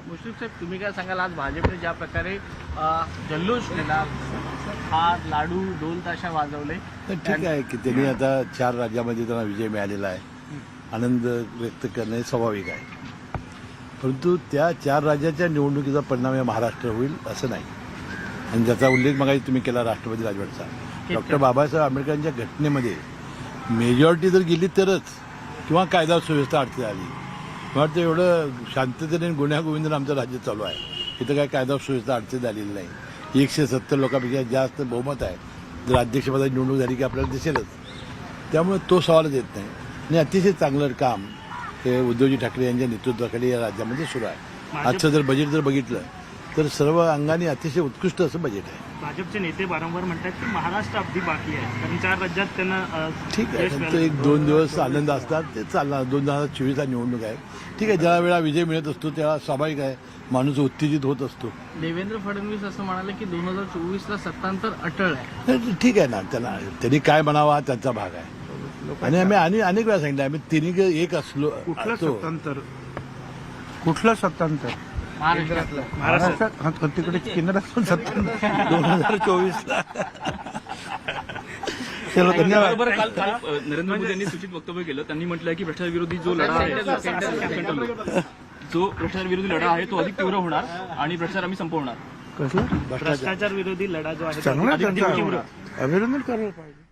मुश्रीफ साहेब, तुम्ही काय सांगाल, आज भाजपने ज्या प्रकारे जल्लोष केला, हा लाडू ढोल ताशा वाजवले? ठीक आहे की त्यांनी आता 4 राज्यामध्ये त्यांना विजय मिळालेला आहे, आनंद व्यक्त करणे स्वाभाविक आहे. परंतु त्या 4 राज्याच्या निवडणुकीचा परिणाम या महाराष्ट्र होईल असं नाही. आणि ज्याचा उल्लेख मगाशी तुम्ही केला राष्ट्रपती राजवटचा, डॉक्टर बाबासाहेब आंबेडकरांच्या घटनेमध्ये मेजॉरिटी जर गेली तरच किंवा कायदा सुव्यवस्था अडचण आली. मला वाटतं एवढं शांततेने गुण्यागोविंदाने आमचं राज्य चालू आहे. इथं काय कायदा सुव्यवस्था अडचण झालेली नाही. 170 लोकांपेक्षा जास्त बहुमत आहे. जर अध्यक्षपदाची निवडणूक झाली की आपल्याला दिसेलच. त्यामुळे तो सवालच येत नाही. आणि अतिशय चांगलं काम हे उद्धवजी ठाकरे यांच्या नेतृत्वाखाली या राज्यामध्ये सुरू आहे. आजचं जर बजेट जर बघितलं तर सर्व अंगाने अतिशय उत्कृष्ट असं बजेट आहे. भाजपचे नेते वारंवार म्हणतात की महाराष्ट्र अगदी बाकी आहे, कारण 4 राज्यात त्यांना ठीक आहे, त्यांचं 1-2 दिवस आनंद असतात, ते चालणार. 2024 निवडणूक आहे. ठीक आहे, ज्या वेळा विजय मिळत असतो तेव्हा स्वाभाविक आहे, माणूस उत्तेजित होत असतो. देवेंद्र फडणवीस असं म्हणाले की 2024ला सत्तांतर अटळ आहे. ठीक आहे ना, त्यांनी काय म्हणावा त्यांचा भाग आहे. आणि आम्ही अनेक वेळा सांगितलं, आम्ही तिन्ही एक असलो. कुठलं सत्तांतर? महाराष्ट्रातलं. तिकडे केंद्रात पण सत्तांतर 2024ला. चलो, धन्यवाद. बरोबर, काल नरेंद्र मोदी यांनी सूचित वक्तव्य केलं. त्यांनी म्हटलंय की भ्रष्टाचारविरोधी जो लढा आहे, जो भ्रष्टाचारविरोधी लढा आहे तो अधिक तीव्र होणार आणि भ्रष्टाचार आम्ही संपवणार. कसलं भ्रष्टाचार विरोधी लढा जो आहे तो चांगला अधिक त्यांचा तीव्र. अभिनंदन करायला पाहिजे.